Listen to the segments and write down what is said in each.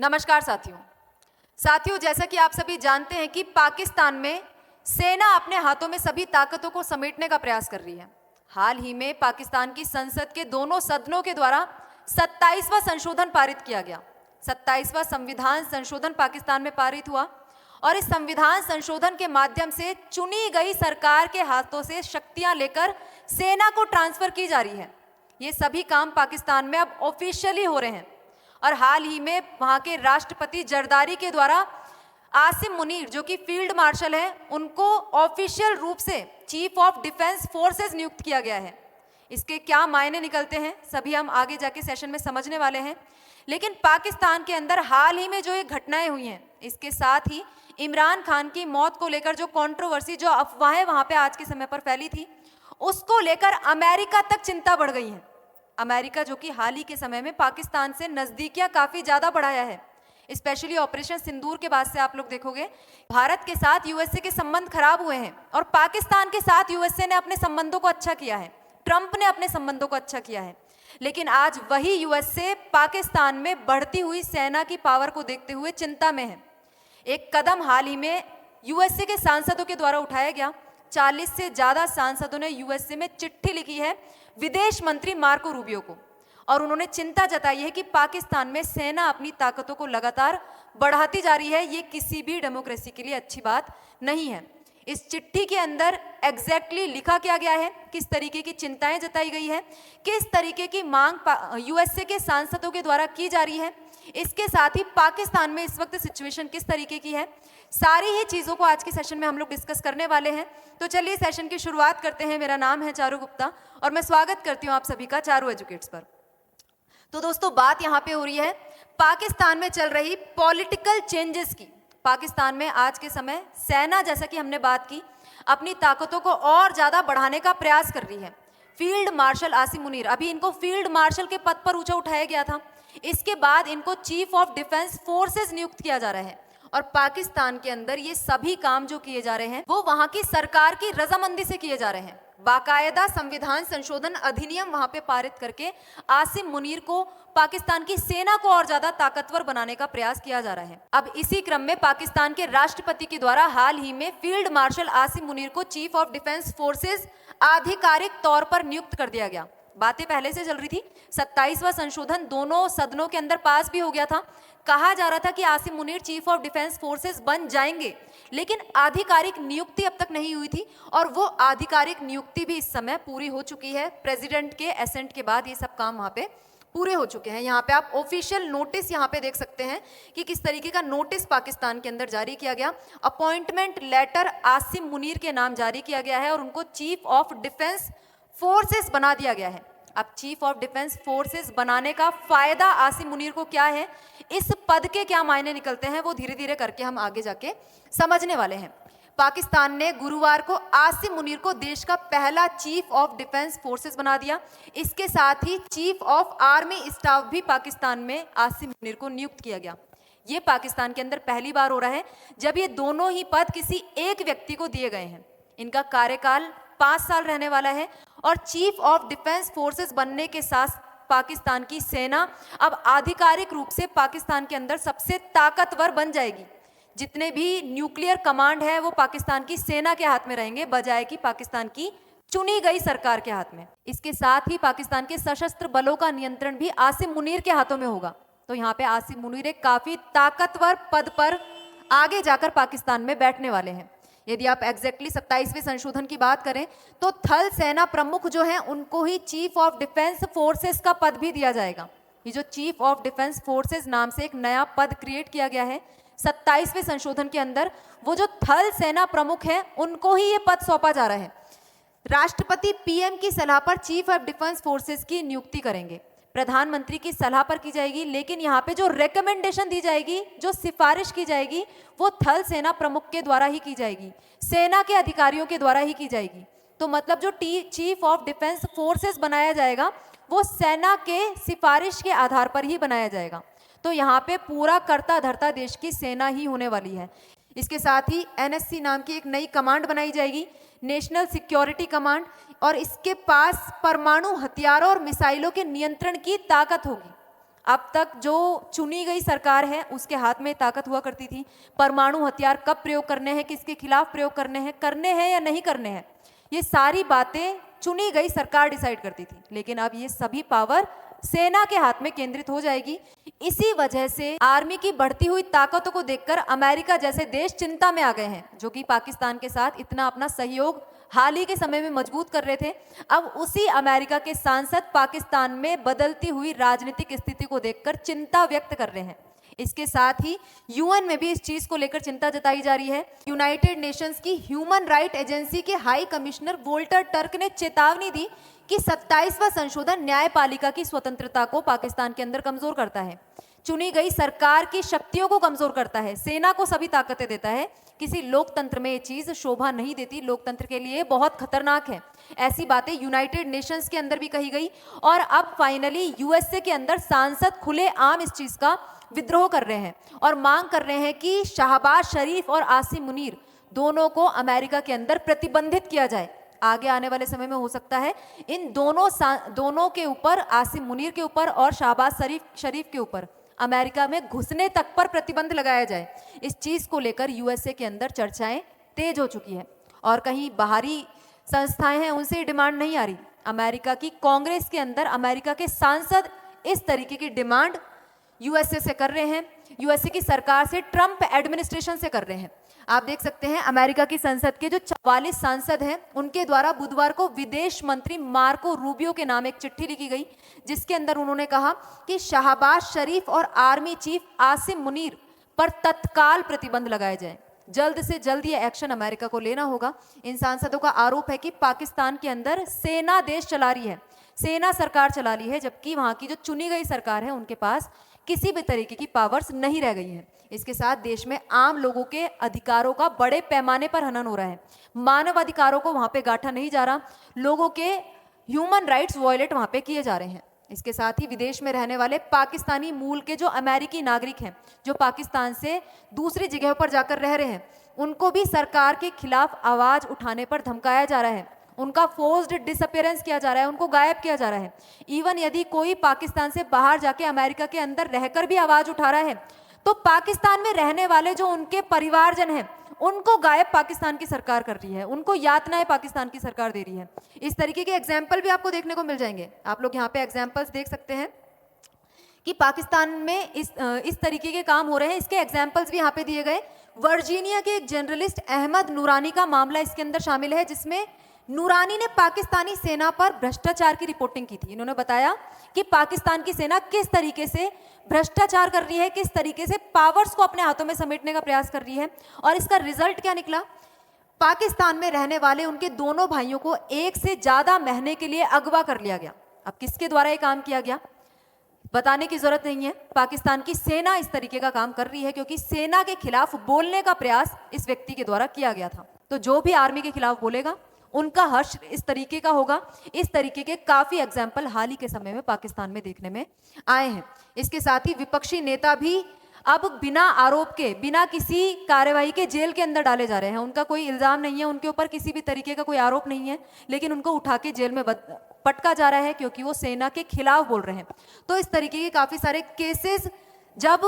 नमस्कार साथियों, जैसा कि आप सभी जानते हैं कि पाकिस्तान में सेना अपने हाथों में सभी ताकतों को समेटने का प्रयास कर रही है। हाल ही में पाकिस्तान की संसद के दोनों सदनों के द्वारा 27वां संशोधन पारित किया गया। 27वां संविधान संशोधन पाकिस्तान में पारित हुआ और इस संविधान संशोधन के माध्यम से चुनी गई सरकार के हाथों से शक्तियां लेकर सेना को ट्रांसफर की जा रही है। ये सभी काम पाकिस्तान में अब ऑफिशियली हो रहे हैं और हाल ही में वहां के राष्ट्रपति जरदारी के द्वारा आसिम मुनीर, जो कि फील्ड मार्शल हैं, उनको ऑफिशियल रूप से चीफ ऑफ डिफेंस फोर्सेस नियुक्त किया गया है। इसके क्या मायने निकलते हैं सभी हम आगे जाके सेशन में समझने वाले हैं। लेकिन पाकिस्तान के अंदर हाल ही में जो ये घटनाएं हुई हैं, इसके साथ ही इमरान खान की मौत को लेकर जो कंट्रोवर्सी, जो अफवाहें वहां पे आज के समय पर फैली थी, उसको लेकर अमेरिका तक चिंता बढ़ गई है। अमेरिका जो कि हाल ही के समय में पाकिस्तान से नजदीकियां काफी ज्यादा बढ़ाया है, स्पेशली ऑपरेशन सिंदूर के बाद से आप लोग देखोगे भारत के साथ यूएसए के संबंध खराब हुए हैं और पाकिस्तान के साथ यूएसए ने अपने संबंधों को अच्छा किया है, ट्रंप ने अपने संबंधों को अच्छा किया है। लेकिन आज वही यूएसए पाकिस्तान में बढ़ती हुई सेना की पावर को देखते हुए चिंता में है। एक कदम हाल ही में यूएसए के सांसदों के द्वारा उठाया गया। 40 से ज्यादा सांसदों ने यूएसए में चिट्ठी लिखी है विदेश मंत्री मार्को रूबियो को और उन्होंने चिंता जताई है कि पाकिस्तान में सेना अपनी ताकतों को लगातार बढ़ाती जा रही है। ये किसी भी डेमोक्रेसी के लिए अच्छी बात नहीं है। इस चिट्ठी के अंदर एग्जैक्टली लिखा क्या गया है, किस तरीके की चिंताएं जताई गई है, किस तरीके की मांग यूएसए के सांसदों के द्वारा की जा रही है, इसके साथ ही पाकिस्तान में इस वक्त सिचुएशन किस तरीके की है, सारी ही चीज़ों को आज के सेशन में हम लोग डिस्कस करने वाले हैं। तो चलिए सेशन की शुरुआत करते हैं। मेरा नाम है चारू गुप्ता और मैं स्वागत करती हूँ आप सभी का चारू एजुकेट्स पर। तो दोस्तों, बात यहाँ पे हो रही है पाकिस्तान में चल रही पॉलिटिकल चेंजेस की। पाकिस्तान में आज के समय सेना, जैसा कि हमने बात की, अपनी ताकतों को और ज़्यादा बढ़ाने का प्रयास कर रही है। फील्ड मार्शल आसिम मुनीर, अभी इनको फील्ड मार्शल के पद पर ऊंचा उठाया गया था, इसके बाद इनको चीफ ऑफ डिफेंस फोर्सेस नियुक्त किया जा रहा है और पाकिस्तान के अंदर ये सभी काम जो किए जा रहे हैं वो वहां की सरकार की रजामंदी से किए जा रहे हैं। बाकायदा संविधान संशोधन अधिनियम वहां पे पारित करके आसिम मुनीर को, पाकिस्तान की सेना को और ज्यादा ताकतवर बनाने का प्रयास किया जा रहा है। अब इसी क्रम में पाकिस्तान के राष्ट्रपति के द्वारा हाल ही में फील्ड मार्शल आसिम मुनीर को चीफ ऑफ डिफेंस फोर्सेस आधिकारिक तौर पर नियुक्त कर दिया गया। बातें पहले से चल रही थी। 27वां संशोधन दोनों सदनों के अंदर पास भी हो गया था। कहा जा रहा था कि Asim Munir chief of defence forces बन जाएंगे, लेकिन आधिकारिक नियुक्ति अब तक नहीं हुई थी और वो आधिकारिक नियुक्ति भी इस समय पूरी हो चुकी है। प्रेसिडेंट के एसेंट के बाद ये सब काम वहां पे पूरे हो चुके हैं। यहाँ पे आप ऑफिशियल नोटिस यहाँ पे देख सकते हैं कि किस तरीके का नोटिस पाकिस्तान के अंदर जारी किया गया। अपॉइंटमेंट लेटर आसिम मुनीर के नाम जारी किया गया है और उनको चीफ ऑफ डिफेंस फोर्सेस बना दिया गया है। अब चीफ ऑफ डिफेंस फोर्सेस बनाने का फायदा आसिम मुनीर को क्या है, इस पद के क्या मायने निकलते हैं, वो धीरे धीरे करके हम आगे जाके समझने वाले हैं। पाकिस्तान ने गुरुवार को आसिम मुनीर को देश का पहला चीफ ऑफ डिफेंस फोर्सेस बना दिया। इसके साथ ही चीफ ऑफ आर्मी स्टाफ भी पाकिस्तान में आसिम मुनीर को नियुक्त किया गया। ये पाकिस्तान के अंदर पहली बार हो रहा है जब ये दोनों ही पद किसी एक व्यक्ति को दिए गए हैं। इनका कार्यकाल 5 साल रहने वाला है और चीफ ऑफ डिफेंस फोर्सेस बनने के साथ पाकिस्तान की सेना अब आधिकारिक रूप से पाकिस्तान के अंदर सबसे ताकतवर बन जाएगी। जितने भी न्यूक्लियर कमांड है वो पाकिस्तान की सेना के हाथ में रहेंगे, बजाय कि पाकिस्तान की चुनी गई सरकार के हाथ में। इसके साथ ही पाकिस्तान के सशस्त्र बलों का नियंत्रण भी आसिम मुनीर के हाथों में होगा। तो यहाँ पे आसिम मुनीर एक काफी ताकतवर पद पर आगे जाकर पाकिस्तान में बैठने वाले हैं। यदि आप एग्जैक्टली 27वें संशोधन की बात करें तो थल सेना प्रमुख जो हैं उनको ही चीफ ऑफ डिफेंस फोर्सेस का पद भी दिया जाएगा। ये जो चीफ ऑफ डिफेंस फोर्सेस नाम से एक नया पद क्रिएट किया गया है 27वें संशोधन के अंदर, वो जो थल सेना प्रमुख हैं उनको ही ये पद सौंपा जा रहा है। राष्ट्रपति पीएम की सलाह पर चीफ ऑफ डिफेंस फोर्सेस की नियुक्ति करेंगे, प्रधानमंत्री की सलाह पर की जाएगी, लेकिन यहाँ पे जो रिकमेंडेशन दी जाएगी, जो सिफारिश की जाएगी, वो थल सेना प्रमुख के द्वारा ही की जाएगी, सेना के अधिकारियों के द्वारा ही की जाएगी। तो मतलब जो चीफ ऑफ डिफेंस फोर्सेस बनाया जाएगा वो सेना के सिफारिश के आधार पर ही बनाया जाएगा। तो यहाँ पे पूरा करता धरता देश की सेना ही होने वाली है। इसके साथ ही एनएससी नाम की एक नई कमांड बनाई जाएगी, नेशनल सिक्योरिटी कमांड, और इसके पास परमाणु हथियारों और मिसाइलों के नियंत्रण की ताकत होगी। अब तक जो चुनी गई सरकार है उसके हाथ में ताकत हुआ करती थी। परमाणु हथियार कब प्रयोग करने हैं, किसके खिलाफ प्रयोग करने हैं या नहीं करने हैं, ये सारी बातें चुनी गई सरकार डिसाइड करती थी। लेकिन अब ये सभी पावर सेना के हाथ में केंद्रित हो जाएगी। इसी वजह से आर्मी की बढ़ती हुई ताकतों को देखकर अमेरिका जैसे देश चिंता में आ गए हैं, जो कि पाकिस्तान के साथ इतना अपना सहयोग हाल ही के समय में मजबूत कर रहे थे। अब उसी अमेरिका के सांसद पाकिस्तान में बदलती हुई राजनीतिक स्थिति को देखकर चिंता व्यक्त कर रहे हैं। इसके साथ ही यूएन में भी इस चीज को लेकर चिंता जताई जा रही है। यूनाइटेड नेशंस की ह्यूमन राइट एजेंसी के हाई कमिश्नर वोल्टर टर्क ने चेतावनी दी कि 27वां संशोधन न्यायपालिका की स्वतंत्रता को पाकिस्तान के अंदर कमजोर करता है, चुनी गई सरकार की शक्तियों को कमजोर करता है, सेना को सभी ताकतें देता है। किसी लोकतंत्र में ये चीज शोभा नहीं देती, लोकतंत्र के लिए बहुत खतरनाक है। ऐसी बातें यूनाइटेड नेशंस के अंदर भी कही गई और अब फाइनली यूएसए के अंदर सांसद खुलेआम इस चीज का विद्रोह कर रहे हैं और मांग कर रहे हैं कि शहबाज शरीफ और आसिम मुनीर दोनों को अमेरिका के अंदर प्रतिबंधित किया जाए। आगे आने वाले समय में हो सकता है इन दोनों के ऊपर, आसिम मुनीर के ऊपर और शहबाज शरीफ के ऊपर अमेरिका में घुसने तक पर प्रतिबंध लगाया जाए। इस चीज को लेकर यूएसए के अंदर चर्चाएं तेज हो चुकी है और कहीं बाहरी संस्थाएं हैं उनसे डिमांड नहीं आ रही। अमेरिका की कांग्रेस के अंदर अमेरिका के सांसद इस तरीके की डिमांड यूएसए से कर रहे हैं, यूएसए की सरकार से, ट्रंप एडमिनिस्ट्रेशन से कर रहे हैं। आप देख सकते हैं अमेरिका की संसद के जो 44 सांसद हैं उनके द्वारा बुधवार को विदेश मंत्री मार्को रूबियो के नाम एक चिट्ठी लिखी गई, जिसके अंदर उन्होंने कहा कि शहबाज शरीफ और आर्मी चीफ आसिम मुनीर पर तत्काल प्रतिबंध लगाए जाए। जल्द से जल्द ये एक्शन अमेरिका को लेना होगा। इन सांसदों का आरोप है कि पाकिस्तान के अंदर सेना देश चला रही है, सेना सरकार चला रही है, जबकि वहां की जो चुनी गई सरकार है उनके पास किसी भी तरीके की पावर्स नहीं रह गई हैं। इसके साथ देश में आम लोगों के अधिकारों का बड़े पैमाने पर हनन हो रहा है, मानव अधिकारों को वहां पे गांठा नहीं जा रहा, लोगों के ह्यूमन राइट्स वायलेट वहां पे किए जा रहे हैं। इसके साथ ही विदेश में रहने वाले पाकिस्तानी मूल के जो अमेरिकी नागरिक हैं, जो पाकिस्तान से दूसरी जगह पर जाकर रह रहे हैं, उनको भी सरकार के खिलाफ आवाज उठाने पर धमकाया जा रहा है, उनका फोर्स्ड डिसअपियरेंस किया जा रहा है, उनको गायब किया जा रहा है। इवन यदि कोई पाकिस्तान से बाहर जाके अमेरिका के अंदर रहकर भी आवाज उठा रहा है तो पाकिस्तान में रहने वाले जो उनके परिवारजन हैं उनको गायब पाकिस्तान की सरकार कर रही है, उनको यातनाएं पाकिस्तान की सरकार दे रही है। इस तरीके के एग्जाम्पल भी आपको देखने को मिल जाएंगे। आप लोग यहाँ पे एग्जाम्पल्स देख सकते हैं कि पाकिस्तान में इस तरीके के काम हो रहे हैं। इसके एग्जाम्पल्स भी यहाँ पे दिए गए। वर्जीनिया के एक जर्नलिस्ट अहमद नूरानी का मामला इसके अंदर शामिल है, जिसमें नूरानी ने पाकिस्तानी सेना पर भ्रष्टाचार की रिपोर्टिंग की थी। इन्होंने बताया कि पाकिस्तान की सेना किस तरीके से भ्रष्टाचार कर रही है, किस तरीके से पावर्स को अपने हाथों में समेटने का प्रयास कर रही है, और इसका रिजल्ट क्या निकला। पाकिस्तान में रहने वाले उनके दोनों भाइयों को एक से ज्यादा महीने के लिए अगवा कर लिया गया। अब किसके द्वारा ये काम किया गया बताने की जरूरत नहीं है, पाकिस्तान की सेना इस तरीके का काम कर रही है, क्योंकि सेना के खिलाफ बोलने का प्रयास इस व्यक्ति के द्वारा किया गया था। तो जो भी आर्मी के खिलाफ बोलेगा उनका हर्ष इस तरीके का होगा। इस तरीके के काफी एग्जाम्पल हाल ही के समय में पाकिस्तान में देखने में आए हैं। इसके साथ ही विपक्षी नेता भी अब बिना आरोप के, बिना किसी कार्यवाही के जेल के अंदर डाले जा रहे हैं। उनका कोई इल्जाम नहीं है, उनके ऊपर किसी भी तरीके का कोई आरोप नहीं है, लेकिन उनको उठा के जेल में पटका जा रहा है क्योंकि वो सेना के खिलाफ बोल रहे हैं। तो इस तरीके के काफी सारे केसेस जब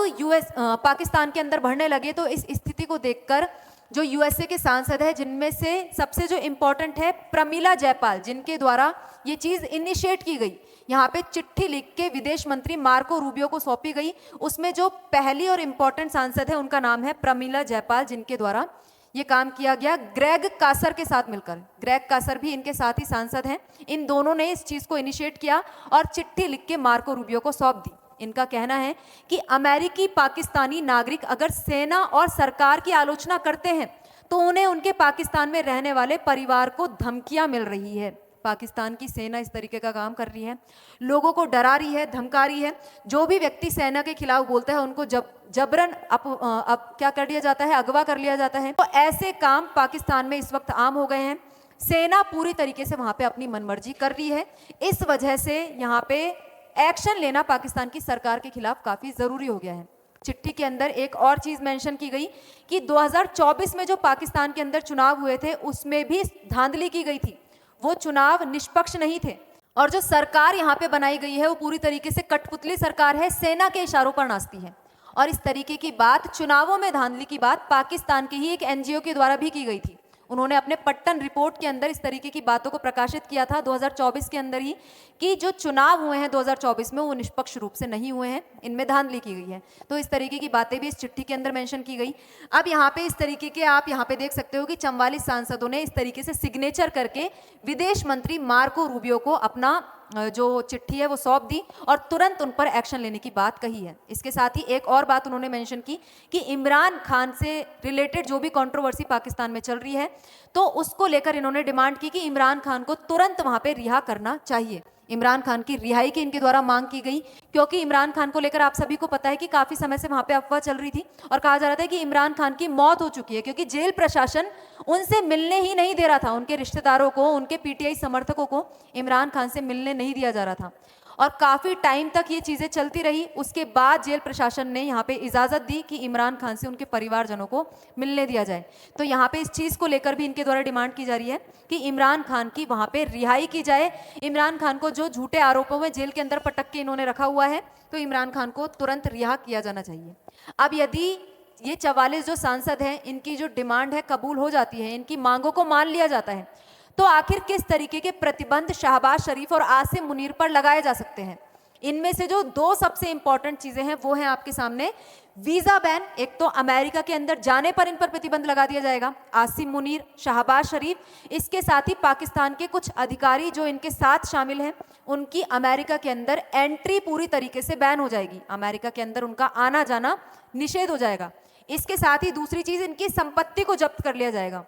पाकिस्तान के अंदर बढ़ने लगे, तो इस स्थिति को देखकर जो यूएसए के सांसद है, जिनमें से सबसे जो इम्पोर्टेंट है प्रमिला जयपाल, जिनके द्वारा ये चीज इनिशिएट की गई, यहाँ पे चिट्ठी लिख के विदेश मंत्री मार्को रूबियो को सौंपी गई। उसमें जो पहली और इम्पोर्टेंट सांसद है उनका नाम है प्रमिला जयपाल, जिनके द्वारा ये काम किया गया ग्रेग कासर के साथ मिलकर। ग्रेग कासर भी इनके साथ ही सांसद हैं। इन दोनों ने इस चीज को इनिशिएट किया और चिट्ठी लिख के मार्को रूबियो को सौंप दी। इनका कहना है कि अमेरिकी पाकिस्तानी नागरिक अगर सेना और सरकार की आलोचना करते हैं तो उन्हें उनके पाकिस्तान में रहने वाले परिवार को धमकियां मिल रही है। पाकिस्तान की सेना इस तरीके का काम कर रही है, लोगों को डरा रही है, धमका रही है। जो भी व्यक्ति सेना के खिलाफ बोलता है उनको जबरन क्या कर दिया जाता है, अगवा कर लिया जाता है। तो ऐसे काम पाकिस्तान में इस वक्त आम हो गए हैं। सेना पूरी तरीके से वहां पे अपनी मनमर्जी कर रही है। इस वजह से यहाँ पे एक्शन लेना पाकिस्तान की सरकार के खिलाफ काफी जरूरी हो गया है। चिट्ठी के अंदर एक और चीज मेंशन की गई कि 2024 में जो पाकिस्तान के अंदर चुनाव हुए थे उसमें भी धांधली की गई थी। वो चुनाव निष्पक्ष नहीं थे और जो सरकार यहाँ पे बनाई गई है वो पूरी तरीके से कठपुतली सरकार है, सेना के इशारों पर नाचती है। और इस तरीके की बात, चुनावों में धांधली की बात पाकिस्तान के ही एक एनजीओ के द्वारा भी की गई थी। उन्होंने अपने पट्टन रिपोर्ट के अंदर इस तरीके की बातों को प्रकाशित किया था 2024 के अंदर ही, कि जो चुनाव हुए हैं 2024 में वो निष्पक्ष रूप से नहीं हुए हैं, इनमें धांधली की गई है। तो इस तरीके की बातें भी इस चिट्ठी के अंदर मेंशन की गई। अब यहाँ पे इस तरीके के आप यहाँ पे देख सकते हो कि 44 सांसदों ने इस तरीके से सिग्नेचर करके विदेश मंत्री मार्को रूबियो को अपना जो चिट्ठी है वो सौंप दी और तुरंत उन पर एक्शन लेने की बात कही है। इसके साथ ही एक और बात उन्होंने मेंशन की कि इमरान खान से रिलेटेड जो भी कंट्रोवर्सी पाकिस्तान में चल रही है, तो उसको लेकर इन्होंने डिमांड की कि इमरान खान को तुरंत वहां पे रिहा करना चाहिए। इमरान खान की रिहाई की इनके द्वारा मांग की गई, क्योंकि इमरान खान को लेकर आप सभी को पता है कि काफी समय से वहां पे अफवाह चल रही थी और कहा जा रहा था कि इमरान खान की मौत हो चुकी है, क्योंकि जेल प्रशासन उनसे मिलने ही नहीं दे रहा था। उनके रिश्तेदारों को, उनके पीटीआई समर्थकों को इमरान खान से मिलने नहीं दिया जा रहा था और काफी टाइम तक ये चीजें चलती रही। उसके बाद जेल प्रशासन ने यहाँ पे इजाजत दी कि इमरान खान से उनके परिवारजनों को मिलने दिया जाए। तो यहाँ पे इस चीज को लेकर भी इनके द्वारा डिमांड की जा रही है कि इमरान खान की वहां पे रिहाई की जाए। इमरान खान को जो झूठे आरोपों में जेल के अंदर पटक के इन्होंने रखा हुआ है, तो इमरान खान को तुरंत रिहा किया जाना चाहिए। अब यदि ये 44 जो सांसद हैं, इनकी जो डिमांड है कबूल हो जाती है, इनकी मांगों को मान लिया जाता है, तो आखिर किस तरीके के प्रतिबंध शहबाज शरीफ और आसिम मुनीर पर लगाए जा सकते हैं? इनमें से जो दो सबसे इंपॉर्टेंट चीजें हैं वो हैं आपके सामने वीजा बैन। एक तो अमेरिका के अंदर जाने पर इन पर प्रतिबंध लगा दिया जाएगा, आसिम मुनीर, शहबाज शरीफ, इसके साथ ही पाकिस्तान के कुछ अधिकारी जो इनके साथ शामिल हैं, उनकी अमेरिका के अंदर एंट्री पूरी तरीके से बैन हो जाएगी। अमेरिका के अंदर उनका आना जाना निषेध हो जाएगा। इसके साथ ही दूसरी चीज, इनकी संपत्ति को जब्त कर लिया जाएगा।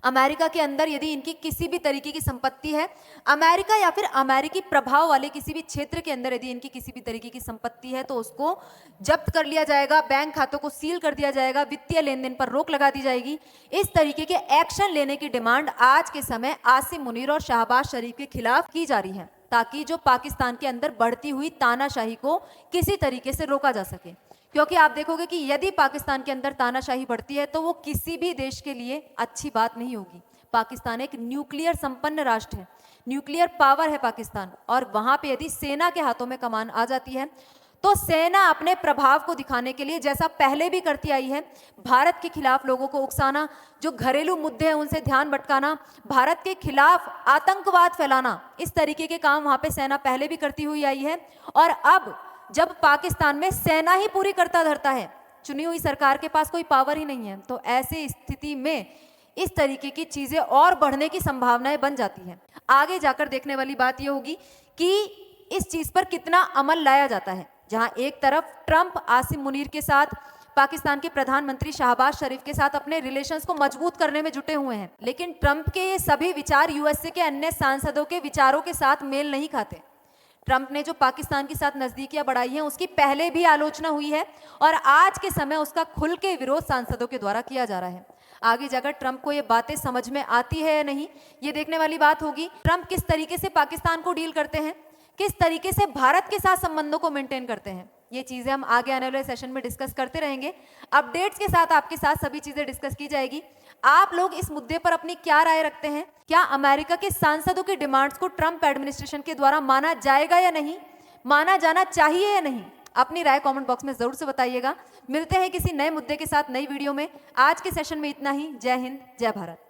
अमेरिका के अंदर यदि इनकी किसी भी तरीके की संपत्ति है, अमेरिका या फिर अमेरिकी प्रभाव वाले किसी भी क्षेत्र के अंदर यदि इनकी किसी भी तरीके की संपत्ति है, तो उसको जब्त कर लिया जाएगा, बैंक खातों को सील कर दिया जाएगा, वित्तीय लेन देन पर रोक लगा दी जाएगी। इस तरीके के एक्शन लेने की डिमांड आज के समय आसिम मुनीर और शहबाज शरीफ के खिलाफ की जा रही है, ताकि जो पाकिस्तान के अंदर बढ़ती हुई तानाशाही को किसी तरीके से रोका जा सके। क्योंकि आप देखोगे कि यदि पाकिस्तान के अंदर तानाशाही बढ़ती है तो वो किसी भी देश के लिए अच्छी बात नहीं होगी। पाकिस्तान एक न्यूक्लियर संपन्न राष्ट्र है, न्यूक्लियर पावर है पाकिस्तान, और वहां पे यदि सेना के हाथों में कमान आ जाती है तो सेना अपने प्रभाव को दिखाने के लिए, जैसा पहले भी करती आई है, भारत के खिलाफ लोगों को उकसाना, जो घरेलू मुद्दे हैं उनसे ध्यान भटकाना, भारत के खिलाफ आतंकवाद फैलाना, इस तरीके के काम वहां पे सेना पहले भी करती हुई आई है। और अब जब पाकिस्तान में सेना ही पूरी करता धरता है, चुनी हुई सरकार के पास कोई पावर ही नहीं है, तो ऐसे स्थिति में इस तरीके की चीजें और बढ़ने की संभावनाएं बन जाती हैं। आगे जाकर देखने वाली बात यह होगी कि इस चीज पर कितना अमल लाया जाता है। जहां एक तरफ ट्रंप आसिम मुनीर के साथ, पाकिस्तान के प्रधानमंत्री शहबाज शरीफ के साथ अपने रिलेशंस को मजबूत करने में जुटे हुए हैं, लेकिन ट्रंप के ये सभी विचार यूएसए के अन्य सांसदों के विचारों के साथ मेल नहीं खाते। ट्रंप ने जो पाकिस्तान के साथ नजदीकियां बढ़ाई हैं, उसकी पहले भी आलोचना हुई है और आज के समय उसका खुल के विरोध सांसदों के द्वारा किया जा रहा है। आगे जाकर ट्रंप को ये बातें समझ में आती है या नहीं, ये देखने वाली बात होगी। ट्रंप किस तरीके से पाकिस्तान को डील करते हैं, किस तरीके से भारत के साथ संबंधों को मेंटेन करते हैं, ये चीजें हम आगे आने वाले सेशन में डिस्कस करते रहेंगे। अपडेट्स के साथ आपके साथ सभी चीजें डिस्कस की जाएगी। आप लोग इस मुद्दे पर अपनी क्या राय रखते हैं? क्या अमेरिका के सांसदों की डिमांड्स को ट्रंप एडमिनिस्ट्रेशन के द्वारा माना जाएगा या नहीं, माना जाना चाहिए या नहीं? अपनी राय कमेंट बॉक्स में जरूर से बताइएगा। मिलते हैं किसी नए मुद्दे के साथ नई वीडियो में। आज के सेशन में इतना ही। जय हिंद, जय भारत।